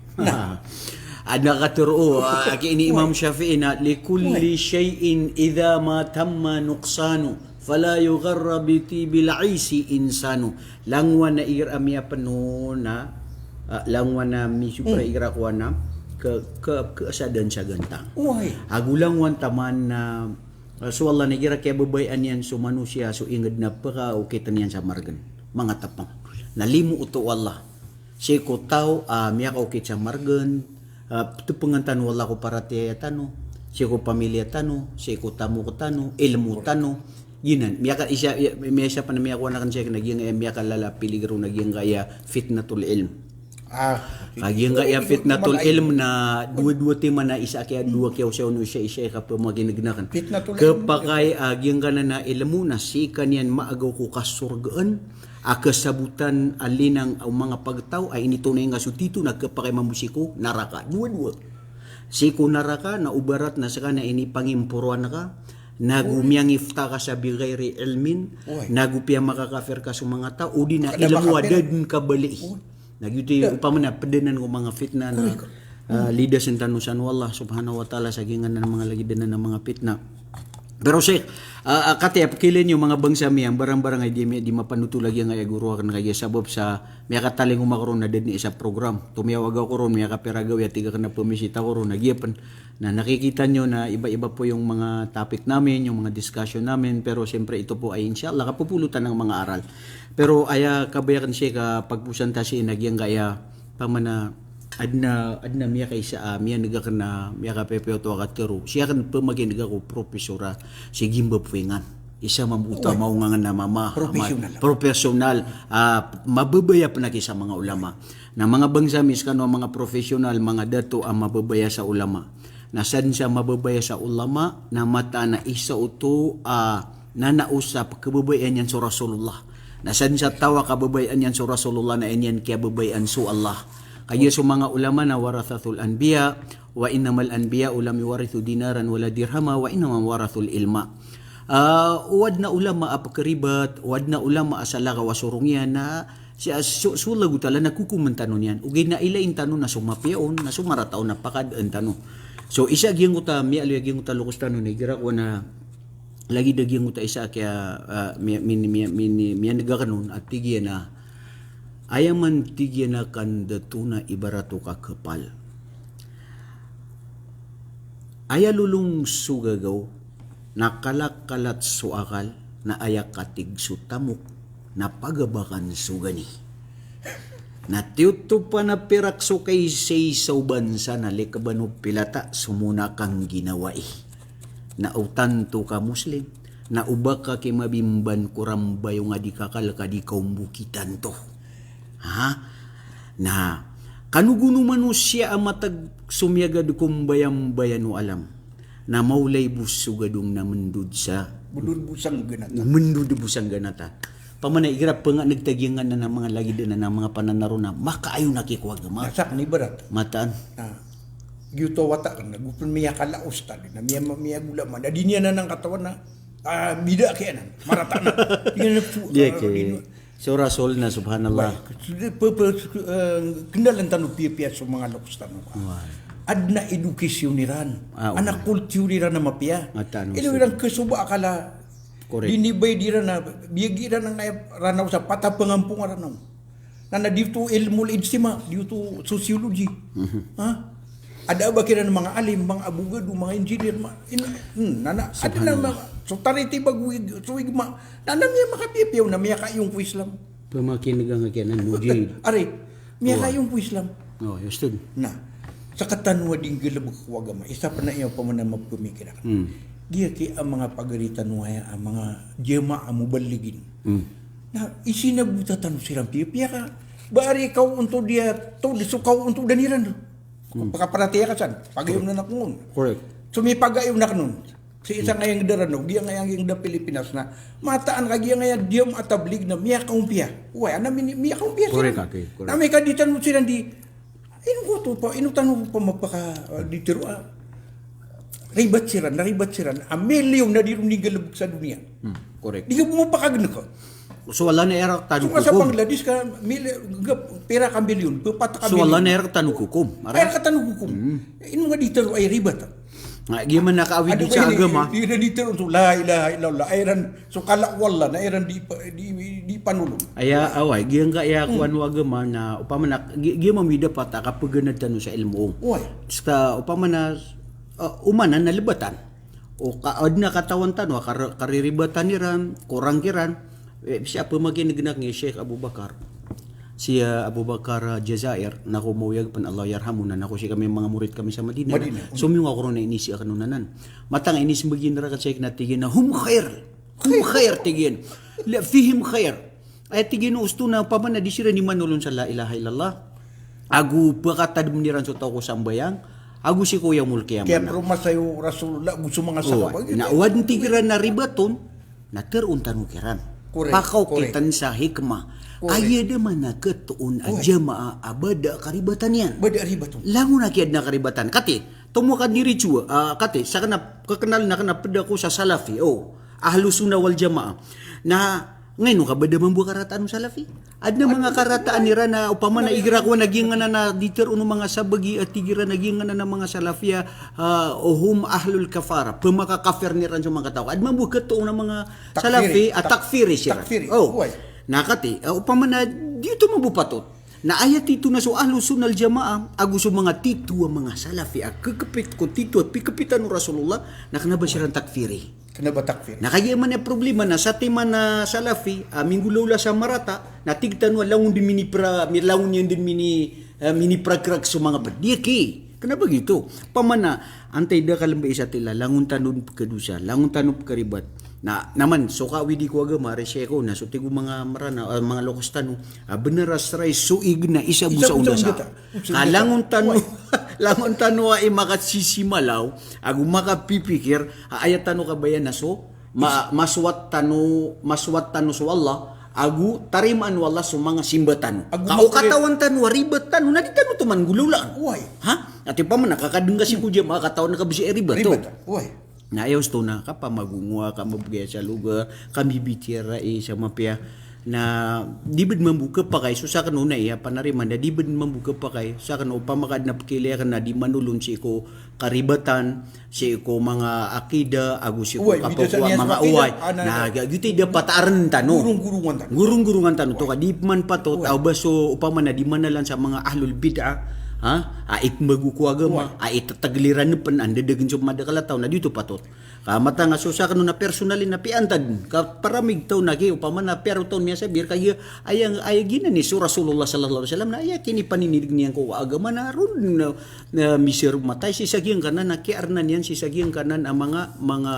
Ada katuro ini Imam Syafi'i na likulli shay'in idza ma tamma nuqsanu fala yugharra bi tibil aisi insanu. Langwan na iramia panu na langwan na mi supra irakwana keasadan sa gantang. Agulang wan taman na so Allah nagira kaya babayan yan so manusia so ingad na paka ukitan yan sa margan. Mga tapang. Nalimu uto Allah. Si ko tao miya ka ukit sa margan. Tupungan tano wala ko para tiya tano. Si ko pamilya tano. Si ko tamo ko tano. Ilmu tano. Yinan. Miya ka siya pa na miya ko na kan siya nagyang miya ka lala piligro nagyang kaya fitnatul ilm. Kagiyang kaya fitnatul ilm na dua-dua tema na isa kaya dua kaya siya uno siya ka pa maginagnakan. Kapakay agiyang ka na ilmu na si kanyan maagaw ko kasurgaan akasabutan alinang mga pagtaw ay initunay nga sutito nagkapakay mamusiko naraka. Dua-dua. Siko naraka na ubarat na sa kana ini pangimpuruan ka nagumiyang ifta ka sa bigayri ilmin nagupia makakafir ka sa mga tao o di na ilmu adad kabali. Nagyuti upamana pedenan ko mga fitna na lidas ng tanusan wallah subhanahu wa ta'ala sa gingan ng mga lagidanan ng mga fitna. Pero Sheikh, kati apkilin yung mga bangsa miyang barang-barang ay di mapanutulag yung ay guru akan kaya sabab sa miya kataling umakaroon na din isa program. Tumiyawag ako ron, miya kapiragaw ya tiga ka na pumisita ko ron, nagyapan na nakikita nyo na iba-iba po yung mga topic namin, yung mga discussion namin, pero siyempre ito po ay inshallah kapupulutan ng mga aral. Pero aya kabayakan siya ka pagpusanta siya nagyang kaya pamana adna miya kay sa miya naga kana miya ka pepeo to katero siya kan pamagin naga ko profesora si Gimba Puengan isa mabuta mao nga na mama professional mababaya pa na sa mga ulama na mga bangsa miskano mga professional mga dato ang mababaya sa ulama na saan siya mababaya sa ulama na mata na isa uto na nausap kababayan yan sa Rasulullah na saan siya tawa kababayan yan sa Rasulullah na yan kaya babayan sa Allah Kaya sa mga ulama na warathatul anbiya wa innamal anbiya lam yuwarithu dinaran wala dirhama wa innamal warathul ilma. Uwad na ulama apakaribat, uwad na ulama asalaga wasurong yan na siya sulagu tala nakukumantanon yan. Ugay na ilain tanon na sumapion, na sumarataw na pakad ang tanon. So isa gyang uta mi ali gyang uta lukus tanon ni gira ko na lagi dagyang uta isa kaya mi nagakanon at tigyan na ayaman tigyan na kandatuna ibarato ka kapal. Aya lulong sugagaw nakalakalat suakal na ayak katig sutamok na pagabakan sugani. Natiuto pa na pirak so kay say sa bansa na likabano pilata sumuna kang ginawa Nautan to ka Muslim, na uba ka kay mabimban kurambay yung adi kakal kadi kaumbukitan to. Ha? Na kanuguno siya amatag sumyagad kong bayam-bayan o alam na maulay busugadong na mendud sa Budud busang ganata. mendud busang ganata. Pamanay igrap pa nga nagtagyangan na ng mga lagi din na ng mga pananaro na makaayo nakikuwag ma. Masak ni barat. Mataan. Gyuto wata kan gupun miya kalaos tali na miya gula man. Adi niya na ng katawan na bida kaya na marata na. So Rasul na subhanallah. Kendalan tanu piya-piya sa mga lokos tanu. Adna edukasyon niran. Anak kultur niran na mapia. Ilo ilang kesuba akala. Dinibay dira na biyagi na ranaw sa pata pengampung ranaw. Na dito ilmu ijtima, dito sociology. Ada ba kira ng mga alim, mga abogado, mga engineer, ada na mga so tariti bagwig, so igma. Nana miya makapipiyaw na miya kayong ku Islam. Pamakinig ang kanan mujid. Ari, miya kayong ku Islam. Oh, yustud. Na, sa katanwa ding gilabog kuwagama, isa pa na iyo pa man na magpumikira. Giya ki ang mga pagaritan waya, ang mga jema ang mubaligin. Na isinabutatan silang pipiya ka. Bari ikaw unto dia, to lisukaw unto daniran. Pagkaparatiya ka san, pagayom na nakun. Correct. So may pagayom na kanun. Si isang ngayang daranog, diya ngayang da Pilipinas na mataan ka diya ngayang diyam atablig na miya kaumpiya. Uy, miya kaumpiya sila. Correct. Na may kaditan mo sila di, inutan mo pa mapaka ditiro ribat siran, milyon na di rumigalabog sa dunia. Correct. Di ka bumapakagano ka. So wala na era tanong Kung sa kukum. Bangladesh ka, pera ka milyon, pataka So wala na era tanong kukum. Ay, katanong hukum. Ino nga dito ay ribat. Nga giman nakaawid din sa agama. Di na dito la ilaha illallah. Ayran so kala wala na ayran di panulong. Aya away giyang ka iya kuan wa agama na upama na giyang mamida pata kapag tanong sa ilmo. Uy. Sa upama na umanan na libatan. O kaad na katawan tanwa kariribatan niran, kurang kiran. Siya pamaginignak ni Sheikh Abu Bakar. Si Abu Bakar Jazair na kumuyag pan Allah yarhamu na nako si kami mga murid kami sa Madina. So mi nga na inisi akanunanan. Matang inis magin ra ka Sheikh na tigin na hum khair tigin. La fihim khair. Ay tigin usto na paman na di sira ni manulon sa la ilaha illallah. Agu pakatad meniran so tao ko sambayang. Agu si Kuya Mulkiyam. Kaya pero masayo Rasulullah gusto mga sahabat. Na wad tigiran na ribaton na teruntan ukiran. Pakaw kitan sa hikmah. Aya naman na ketuun ajama abada karibatan yan. Bada ribatan. Lango na kiad na karibatan. Kati, tumukan diri chua. Kati, sa kana kakenal na kana peda ko sa Salafi. Ahlus Sunnah wal Jamaah. Na ngayon ka bada mambuha karataan Salafi? Adna mga karataan nira na upama na igira ko naging na diter uno mga sabagi at tigira naging na mga Salafia hum ahlul kafara. Pemaka kafir nira sa mga tao. Adma mambuha ketuun ng mga Salafi at takfiri sira. Nakati, upama na dito mabupatot. Na ayat ito na so Ahlus Sunnah wal Jamaah aguso mga titu ang mga Salafi kakapit ko titu at pikapitan ng Rasulullah na kanaba sirang takfiri. Kenapa takfir? Na kaya man yung problema na sa tema na Salafi, minggulaw sa Marata, na tigtan wa laun din milawon yun din mini prakrak sa mga berdiki. Kenapa gitu? Pamana, antay da kalamba isa tila, langun tanun kedusa, langun tanun karibat. Na naman, soka widi ko agama, reseko na, so tigo mga marana, mga lokos tanu, bener asray suig na isa busa udasa. Langun tanu, langun tanu ay makatsisimalaw, agu makapipikir, ayat tanu kabayan na so, maswat tanu so Allah, agu tarimaan wala sa mga simbatan. Agu Katawan tanu ribet tanu na di tanu tuman gululan. Uy. Ha? Ati pa man nakakadungga si kuja mga katawan na kabisi ribet to. Ribet. Uy. Na ayaw sto na kapa magungwa ka mabugaya sa lugar kami bitira sa mapya na di bid membuka pakai susah kan una ya panariman da di bid membuka pakai sa kan upamakad na pakilya kan na di manulun si ko karibatan si ko mga akida agu si ko kapwa mga uway na gagiti dapat aran tano gurung-gurungan tano to ka di man pato tao baso upama na di manalan sa mga ahlul bid'ah ait maguku agama ait tagliran pen anda degen so madakala taw na dito patot kamata nga susa kanu na personalin na piantad ka paramig taw na upama na pero taw niya sabir kay ayang gina ni sur Rasulullah sallallahu alaihi wasallam na aya kini paninidig niya ko agama na ron na misir matay si sagyang kanan na kiarnan yan si sagyang kanan ang mga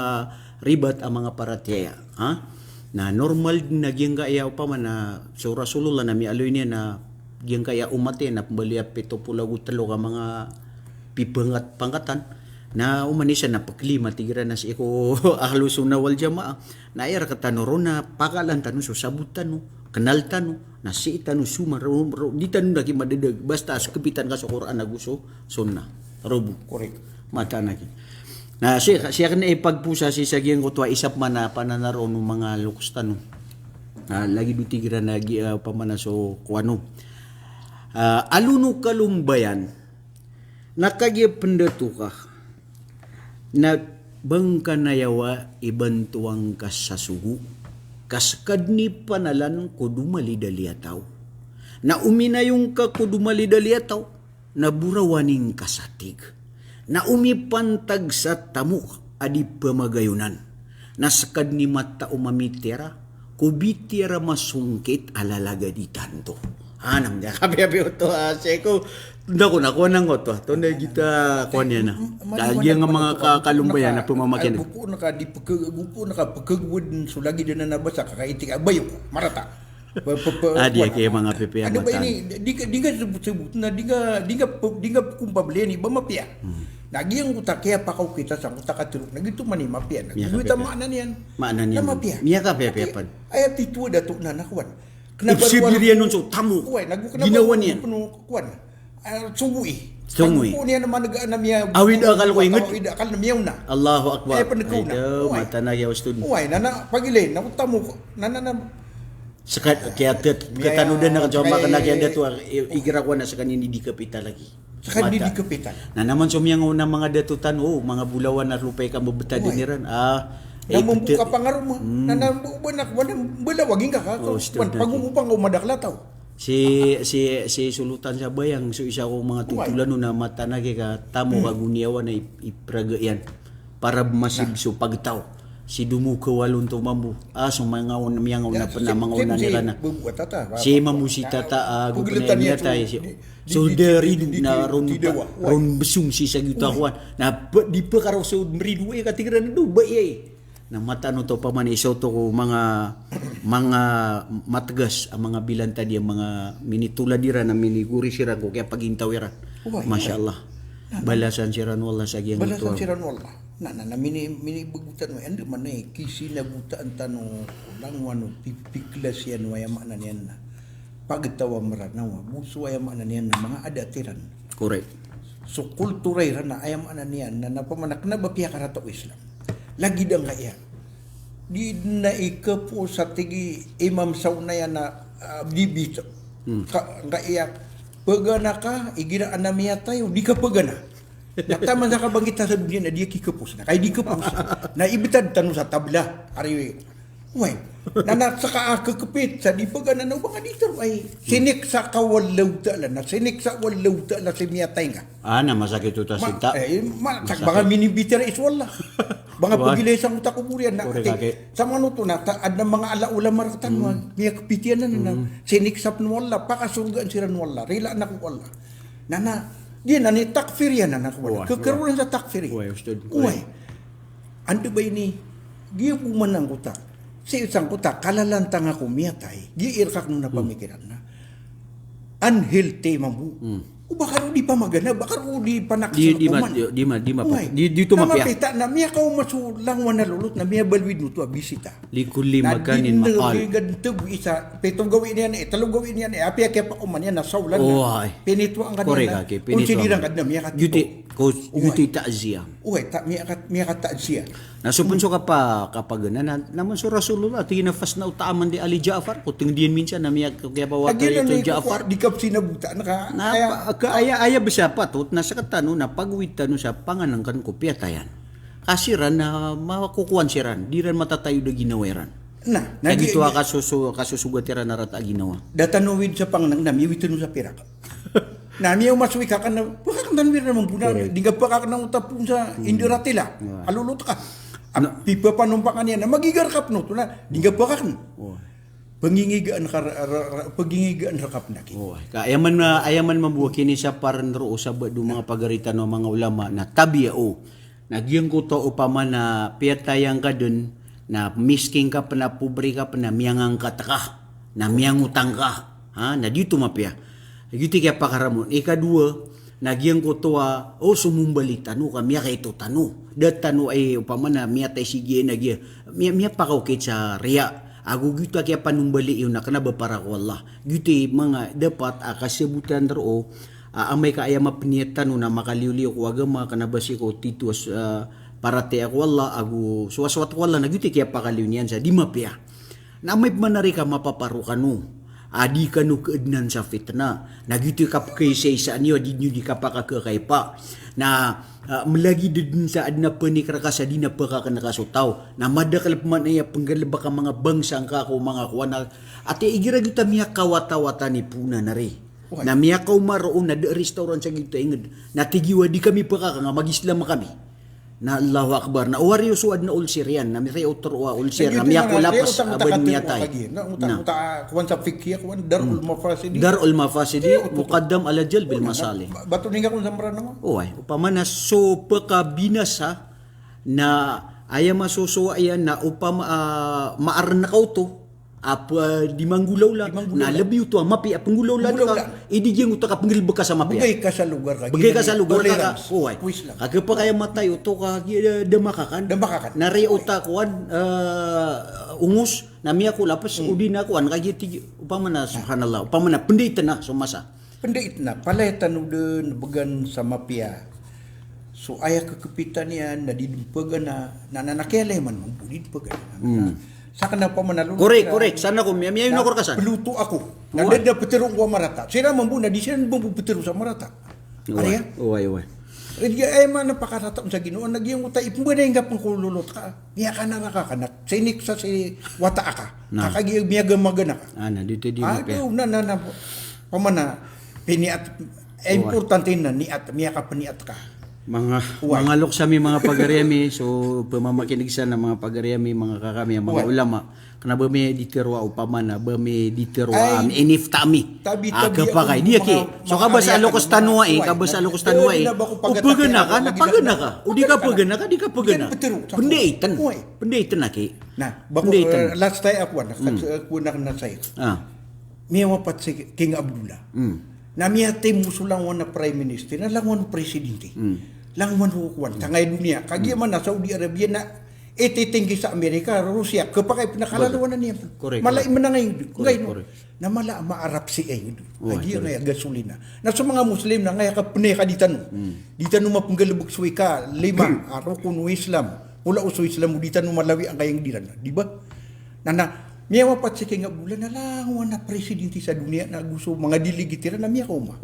ribat ang mga paratya na normal na gyang kaya upama na sur Rasulullah na mialoy niya na gyang kaya umate na pambaliya 73 ka mga pibangat pangkatan na umanisa na paklima tigira na si ko ahlu sunna wal jamaa na ayar katanoro na pakalan tanu so sabutan no kenal tanu na si tanu sumar di tanu lagi madedeg basta as kepitan ka sa Quran aguso sunna robu Correct. mata naki na siya kan ipagpusa si sagyang ko tua isap man na pananaro no mga lukus tanu lagi dutigira na pamana so kuano aluno kalumbayan nakagya pendatu ka na bangka nayawa ibantuang kas sa sugu kaskad ni panalan kudumali daliataw na uminayong ka kudumali daliataw na burawaning kasatig na umipantag sa tamu adi pamagayunan na sakad ni mata umamitira kubitira masungkit alalaga di tanto anam dia kabe to seko ndako na ko nang to tonda kita ko niya na kaya nga mga kalumbayan na pumamakin buku naka di buku naka pagkagwud so lagi din na nabasa kakaitik abayo marata dia kaya mga pepe ano ba ini di ka sebut na di ka kumpabli ni ba mapia nagiyang utak kaya pa kita sa utak katuruk nagito man ni mapia nagita mana niyan na mapia miya ka pepe pan ayat itu datuk na nakwan Ibsibirian nun so tamu ginawa niyan kuan sungui po niya naman na miya awid akal ko inget awid akal na miyaw na Allahu akbar ay panagkaw na mata na yaw stud uway na pagilin na tamu na sekat kaya katanudan na kajama kana kaya dato igira ko na sa kanini di kapita lagi sa kanini di kapita na naman sumiyang una mga datutan mga bulawan na lupay ka mabeta din niran namumbuka pangaruh mo na nabubanak balawagin ka pagumupang umadakla taw si sulutan sa bayang so isa ko mga tutulan no na mata na ka tamo kaguniawa na ipragayan para masib so pagtaw si dumuka walon to mambu so mga miyang na panamang una nila na si mamusi tata gugunan niya tayo so dari na ron besung si sagitawan na di pa karaw so meridu katigiran do ba na mata no to paman iso to ko mga matagas ang mga bilanta di mga minitula dira na miniguri sira ko kaya pagintawiran masyaallah balasan siran wallah sa gyang balasan siran wallah na mini bagutan mo ando man kisi na butaan tano langwan pipiklas yan waya manan yan na pagtawa maranawa muso waya manan yan na mga adatiran correct so kulturay na ayam anan yan na napamanak na bapya karato Islam lagi dang kaya di na ikapo sa tigi imam saunaya na dibito ka iyak pagana ka igira anamiya tayo di ka pagana nataman sa kabangita sa dunia na di kikapos na kay di kapos na ibitad tanu sa tabla ari way na saka kakapit sa di pagana na baka dito ay sinik sa kawalaw ta na sinik sa walaw ta si miyatay nga na masakit ito sinta baka minibitira iswala mga pagilisang utak umurian na sa mga nuto na taad ng mga alaula maratan mo miya kapitian na sinik sa wala pakasurgaan siran wala rila na ko wala na di na ni takfir yan na wala kakaroon sa takfir uy ando ba ini giyo pumanang utak sa isang kuta, kalalantang ako miyatay, giirkak nung napamikiran na. Anhil te mamu. bakar di pamagana, bakar di panak Di tu mapya. Namapita na miya kau masulang wana lulot na miya balwid mo to bisita. Likuli maganin makal. Gantog isa, petong gawin niyan talong gawin niyan apya kaya pa kuman yan nasawlan na. Pinito ang kanina. Consideran kad na miya kat. Yuti ta'ziya. Uy, miya kat ta'ziya. Nasupunso ka pa kapag naman sa Rasulullah tingin na fast na utaaman di Ali Ja'far ko tingin minsan na miya kaya pa water ito Ja'far di kap sinabuta aya bisa patot nasa katano na pagwit tano sa panganangkan ko piyatayan kasiran na makukuan siran di ran matatayo da ginaweran nagito ka kasusugatiran na rata ginawa datanowid sa panganang namiwitin mo sa pirak nami yung maswi ka na pagkakantanwir naman po na di ka pa ka nang utapon sa indiratila alulot ka pipa panumpakan yan na magigarkap no to na di ka pa ka pangingigaan rakap na ki. Ayaman mabuha kini sa paran ro sa do mga pagaritan ng mga ulama na tabiao. Nagyang ko to upama na piyatayang ka dun na misking ka pa na pobre ka pa na miyangang kataka na miyang utang ka. Na dito mapya. Dito kaya pakaramon. Ikadua, nagyang ko to sumumbali tano ka miya kay ito tano. Dat tano ay upama na miya tay sige nagya. Miya pakaukit sa riya. Ako gitu kaya panumbali yun na kanaba para ko Allah. Gitu mga dapat kasibutan ro amay ka ayama piniatan na makaliuli ko agama kanabasi ko titus para te ako Allah agu suwaswat ko Allah na gitu kaya pakaliw niyan sa di mapya. Na may manari ka mapaparukan no. Adi ka no kaednan sa fitna. Na gitu ka kay sa niyo di nyo di ka pakakakay pa. Na melagi din sa adna panikra ka sa di na pagkakanakasutaw na madakal man ay panggalaba ka mga bangsang ka ko mga kuwana at igira kita miya kawata-wata ni puna na rin na miya kaw maroon na restaurant sa gito inged na tigiwa di kami pagkaka nga mag-islam kami na Allahu Akbar na uwari suad na ulsir yan na miya utro ulsir na miya ko lapas abad miya tay na kuwan sa fikya kuwan darul mafasidi muqaddam ala jalbil masalih bato ninga kung samran mo upama na so pagkabinasa na aya masuso ayan na upama maarna ka to di manggulaw lang na labi ito mapi panggulaw lang ka idigyan ito ka panggilba ka sa mapi bagay ka sa lugar ka kagpa kaya matay ito ka damakakan na rin uta kuan ungus na miya ko lapas udi na kuan kagiti upama na subhanallah upama na penditan na sumasa pendait na paletan udun bagan sa mapia so aya kekepitan yan na didumpagan na nananakyalay man didumpagan sa kanang pamanalun korek sana ko miya yung nakorkasan peluto ako nagdada petirong ko marata sira mambuna di sira mambu petiro sa marata ariya uway ay man napakarata sa Ginoo nagyang uta ipumba na nga pangkululot ka niya ka na nakakanak sinik sa si wata ka kakagi miya gamagana ka dito di mapya na pamana piniat importante na niat miya ka paniat ka mga luksami mga pagaryami so pamamakinig sa na mga pagaryami mga kakami mga ulama kana ba may diterwa upama na ba may diterwa iniftami kapakay dia ki so kabas alokos tanwa kabas alokos tanwa pagana ka udi ka pagana pendaitan na ki na bako last time ako na say miya mapat si King Abdullah na miya musulang wana prime minister na lang wana presidente lang wana hukuan tangay dunia kagi man na Saudi Arabia na ititinggi sa Amerika Russia kapag pinakalaluan na niya malay man na ngayon na mala maarap si kagi na gasolina na sa mga Muslim na ngaya ka pinay ka ditano mapanggalabog suwi ka lima araw kuno Islam wala uso Islam ditano malawi ang kayang diran di ba na miya mapat si King Abdullah na lang wana presidente sa dunia na gusto mga diligitiran na miya kauma.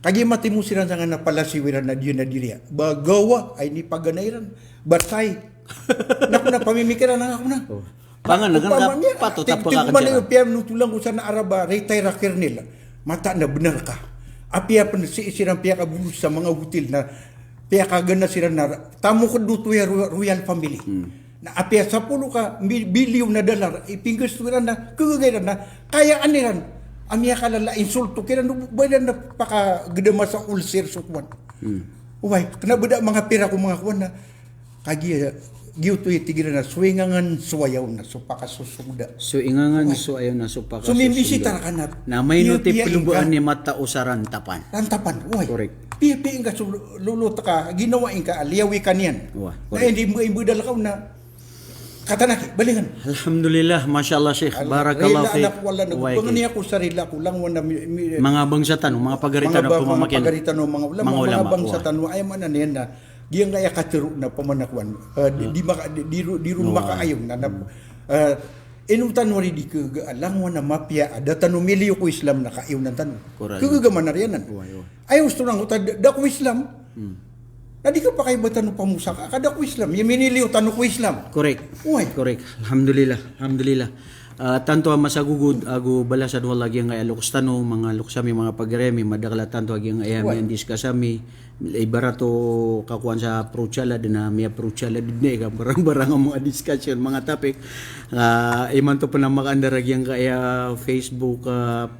Kagi matimu siran sa nga napalasiwiran na diyan na diriya. Bagawa ay ni paganayran. Batay. Naku na pamimikiran na ako na. Pangan na pato tapos ka man yung piyam nutulang ko sa na Araba retire kernel. Mata na benar ka. Apia pa si sirang piya ka bulus sa mga hotel na piya ka gana siran na tamo ko duto royal family. Na apya sa pulo ka bilyon na dolar ipinggas turan na kagagayran na kaya aniran amya kalala insulto kaya badan na paka gedema sa ulcer sukwan uway kana beda mga pira ko mga kuan na kagi giutoy tigiran na suwingangan suwayaw na supaka susugda. So ingangan so ayaw na so paka Sumimbisita kanat. na may noti pelubuan ni mata usaran tapan. Rantapan, uy. Correct. Pipiin ka lulut ka, ginawain ka, aliyawi ka niyan. Wah, Na hindi mo ibudal ka na katanaki, balingan. Alhamdulillah, mashallah Sheikh. Barakallahu Rila fiik. anak wala na. Uway Pangan kay. niya ko sarila ko lang wala Mga bangsatan, mga pagaritan na mga pumamakyan. pagaritan ng mga ulama, Mga mga ulama, bangsatan ay man na yan na giyang gaya katero na pamanakwan. Di rin makaayon na inutan wari di kagaalang na mapya ada tanong miliyo ko Islam na kaayon ng tanong. Correct. Kagagaman na riyan. Ayaw gusto lang ko da ko Islam. Na di ka pa kayo ba tanong pamusa ka? Kada ko Islam. Yung miniliw tanong ko Islam. Correct. Uy. Correct. Alhamdulillah. Alhamdulillah. Tanto masagugod ago balasan wala gyang nga alokstano mga luksami mga pagremi madakla tanto gyang ayami ang diskasami ibarato kakuan sa pruchala na may pruchala dinne ka barang-barang ang mga discussion mga topic iman to pa na makaandar gyang kaya Facebook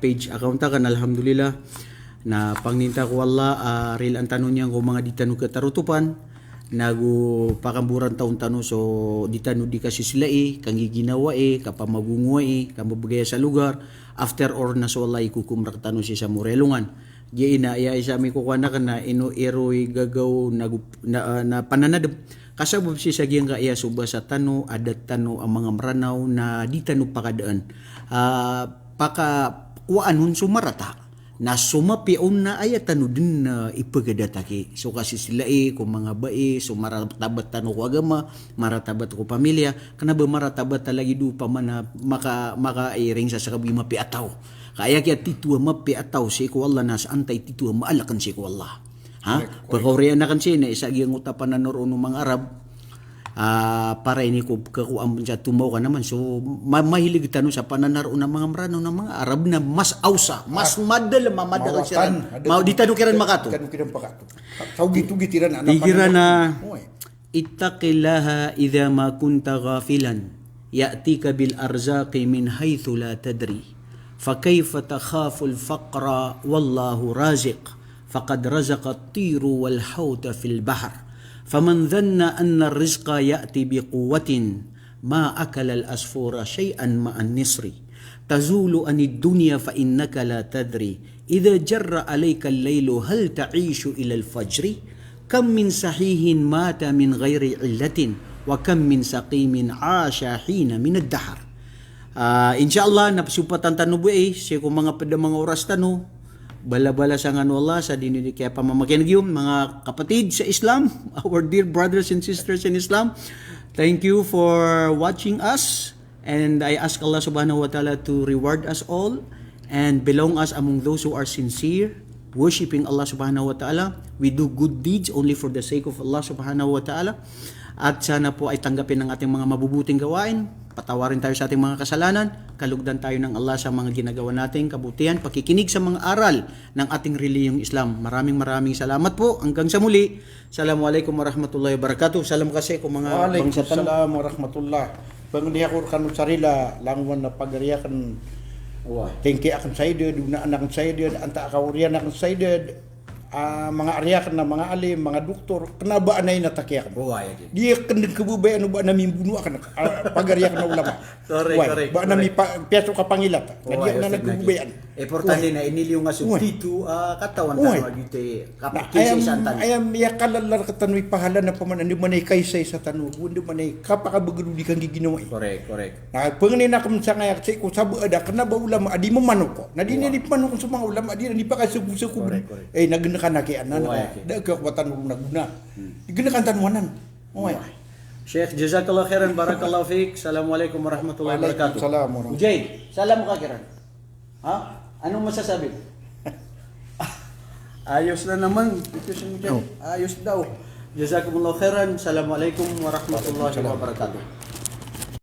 page account kan alhamdulillah na pangninta ko wala real ang tanong niya kung mga ditano katarutupan nagu pakamburan taon tano so ditano di kasi sila kang giginawa kapamagunguwa kamabagaya sa lugar after or na so walay kukumrak tano si sa Morelongan di ina iya isa mi kukuha na kana ino eroy gagaw na pananadab kasabab si sa giyang kaya suba sa tano adat tano ang mga maranaw na di tano pakadaan paka waanon sumarata na sumapion na ayatan din na ipagadataki. So kasi sila kung mga bae, so maratabat tano ko agama, maratabat ko pamilya, kana ba maratabat talagi do pa man na maka-iring sa kabi mapiataw. Kaya kaya titua mapiataw si ko Allah nas antay titua maalakan si ko Allah. Ha? Pagkorian na kan siya na isa giyang utapan na noon ng mga Arab, para ini ko kakuan sa tumaw ka naman so mahilig tanong sa pananaro ng mga marano ng mga Arab na mas ausa mas madal mamadal siya mau ditano kiran makato kiran pakato saugi-tugi tiran anak tigiran na ittaqillaha idza ma kunta ghafilan ya'tika bil arzaqi min haythu la tadri fa kayfa takhafu al faqra wallahu raziq faqad razaqa at-tiru wal hawta fil bahr فمن ظن أن الرزق يأتي بقوة ما أكل الأسفور شيئا مع النصر تزول عن الدنيا فإنك لا تدري إذا جر عليك الليل هل تعيش إلى الفجر كم من صحيح مات من غير علة وكم من سقيم عاش حين من الدهر إن شاء الله napasupatan tanu bu siya kung mga pada mga oras tanu bala-bala sa ngano Allah sa dinili kaya pamamakyan gyud mga kapatid sa Islam, our dear brothers and sisters in Islam. Thank you for watching us and I ask Allah subhanahu wa ta'ala to reward us all and belong us among those who are sincere worshiping Allah subhanahu wa ta'ala. We do good deeds only for the sake of Allah subhanahu wa ta'ala. At sana po ay tanggapin ng ating mga mabubuting gawain. Patawarin tayo sa ating mga kasalanan. Kalugdan tayo ng Allah sa mga ginagawa nating kabutihan. Pakikinig sa mga aral ng ating reliyong Islam. Maraming salamat po. Hanggang sa muli. Assalamualaikum warahmatullahi wabarakatuh. Salam kasi kung mga bangsatan. Waalaikumsalam warahmatullah. Pangandiya ko kanu sarila langwan na pagariyakan. Tengki akan saya duna anak saya anta akawriyan akan saya mga aryakan na mga alim, mga doktor, kenapa anay natakyakan? Dia kendeng kebubayan ba na mimbuno akan pagariyakan na ulama. Correct. Ba na mi piaso ka pangilat. Na dia na nagkebubayan. Importante na iniliw nga subtitu katawan tawa dito kapikinsisan ayam ya kalalar katanoy pahala na pamanan di manay kaysay sa tanu di manay kapakabagudi kang giginawa. Correct. Na pengen na kam sa ngayak say ko sabu ada kenapa ulama adi memano ko. Na di ni pano ko sa mga ulama di pa ka sugu-sugu. Nagna ka nakianan da kekuatan guna. Digenakan tanuanan. Sheikh, jazakallah khairan, barakallahu fiik. Assalamualaikum warahmatullahi wabarakatuh. Waalaikumsalam. Ujay, salam ka kiran. Ha? Anong masasabi? Ayos na naman. Ito si Ujay. Ayos daw. Jazakumullah khairan. Assalamualaikum warahmatullahi wabarakatuh.